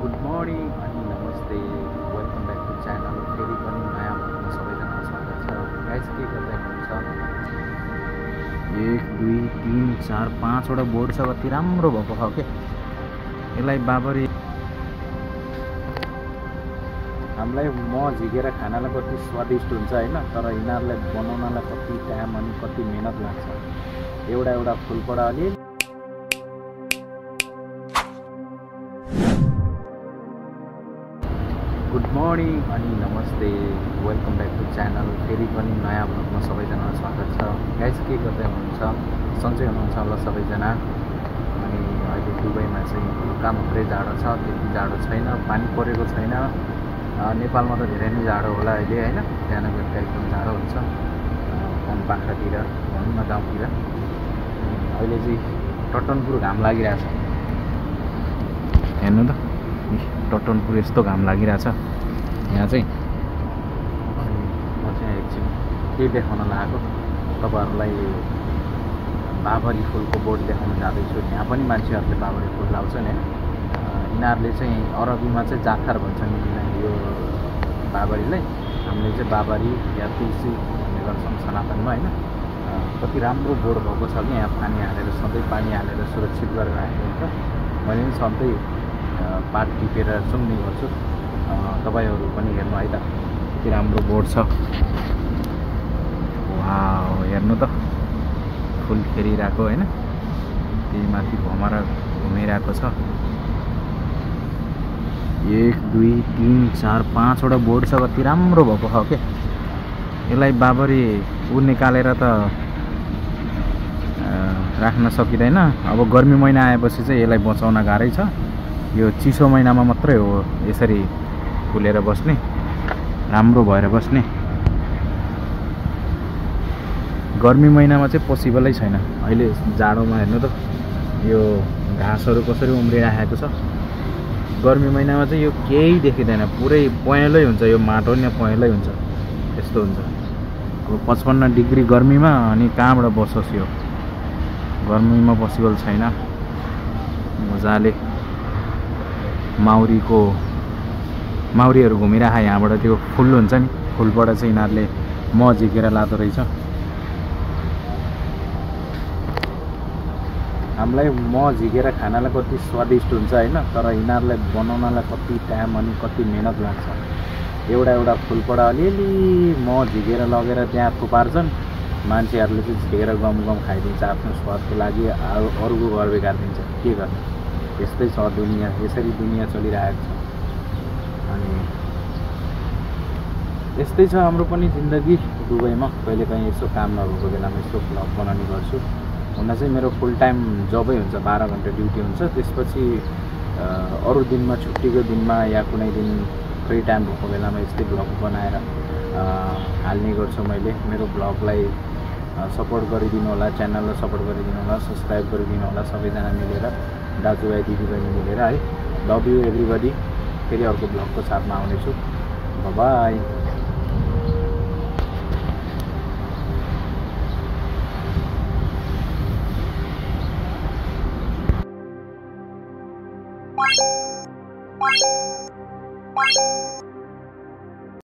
Good morning अनि नमस्ते, welcome back to channel. फेरि पनि नयाँ भ्लगमा सबैजना स्वागत छ। गाइस, के गर्दै हुनुहुन्छ? 1 2 3 4 5वटा बोर्ड छ। कति राम्रो भएको छ के यसलाई बाबरी हामीलाई झिकेर खानालाई कति स्वादिष्ट हुन्छ होइन, तर यिनीहरूलाई बनाउनलाई कति टाइम अनि कति मेहनत लाग्छ। एउटा फुलपडा अलिअलि गुड मर्निङ अनि नमस्ते, वेलकम ब्याक टु च्यानल। फेरि पनि नयाँ भ्लगमा सबैजना स्वागत छ। गाइस, के गर्दै हुनुहुन्छ? सन्चै हुनुहुन्छ होला सबैजना। अनि अहिले दुबईमा चाहिँ हल्का मात्रै जाडो छ, त्यति जाडो छैन, पानी परेको छैन। नेपालमा त धेरै नै जाडो होला अहिले होइन, बिहान बेलुका एकदम जाडो हुन्छ गाउँ पाखातिर भनौँ न, गाउँतिर। अहिले चाहिँ टटनपुर घाम लागिरहेछ, हेर्नु त, टटनपुर यस्तो घाम लागिरहेछ यहाँ चाहिँ। अनि म चाहिँ एकछिन के देखाउन लागेको तपाईँहरूलाई, बाबरी फुलको बोर्ड देखाउन जाँदैछु। यहाँ पनि मान्छेहरूले बाबरी फुल लाउँछ नि। यिनीहरूले चाहिँ अरबीमा चाहिँ जाफर भन्छन् यो बाबरीलाई, हामीले चाहिँ बाबरी या तुलसी भन्ने गर्छौँ सनातनमा होइन। कति राम्रो बोर्ड भएको छ कि यहाँ पानी हालेर, सधैँ पानी हालेर सुरक्षित गरेर राखेको हुन्छ। मैले पनि सधैँ पात टिपेर सुन्ने गर्छु। तपाईँहरू पनि हेर्नु है त, कति राम्रो बोर्ड छ। वाउ, हेर्नु त, फुल खेलिरहेको होइन, त्यही माथि भमरा घुमिरहेको छ। 1 2 3 4 5वटा बोर्ड छ। कति राम्रो भएको छ के यसलाई बाबरी निकालेर त राख्न सकिँदैन। अब गर्मी महिना आएपछि चाहिँ यसलाई बचाउन गाह्रै छ। यो चिसो महिनामा मात्रै हो यसरी फुलेर बस्ने, राम्रो भएर बस्ने। गर्मी महिनामा चाहिँ पोसिबलै छैन। अहिले जाडोमा हेर्नु त, यो घाँसहरू कसरी उम्रिराखेको छ। गर्मी महिनामा चाहिँ यो केही देखिँदैन, पुरै पहेँलै हुन्छ, यो माटो नै पहेँलै हुन्छ, यस्तो हुन्छ। अब 55 डिग्री गर्मीमा अनि कहाँबाट बसोस् यो, गर्मीमा पोसिबल छैन। मजाले माउरीहरू घुमिरहेको यहाँबाट, त्यो फुल हुन्छ नि, फुलबाट चाहिँ यिनीहरूले झिकेर लाँदो रहेछ। हामीलाई झिकेर खानालाई कति स्वादिष्ट हुन्छ होइन, तर यिनीहरूलाई बनाउनलाई कति टाइम अनि कति मेहनत लाग्छ। एउटा फुलपडा अलिअलि झिकेर लगेर त्यहाँ थुपार्छन्। मान्छेहरूले चाहिँ झिकेर गम खाइदिन्छ आफ्नो स्वादको लागि, अरूको घर बिगारिदिन्छ। के गर्ने, यस्तै छ दुनियाँ, यसरी दुनियाँ चलिरहेको छ। अनि यस्तै छ हाम्रो पनि जिन्दगी दुबईमा। कहिलेकाहीँ यसो काम नभएको बेलामा यसो भ्लग बनाउने गर्छु। हुन चाहिँ मेरो फुल टाइम जबै हुन्छ, 12 घन्टा ड्युटी हुन्छ। त्यसपछि अरू दिनमा, छुट्टीको दिनमा या कुनै दिन फ्री टाइम भएको बेलामा यस्तै भ्लग बनाएर हाल्ने गर्छु मैले। मेरो भ्लगलाई सपोर्ट गरिदिनु होला, च्यानललाई सपोर्ट गरिदिनु होला, सब्सक्राइब गरिदिनु होला सबैजना मिलेर, दाजुभाइ दिदीबहिनी मिलेर है। Love you everybody. फेरि अर्को भ्लगको साथमा आउनेछु। बाई।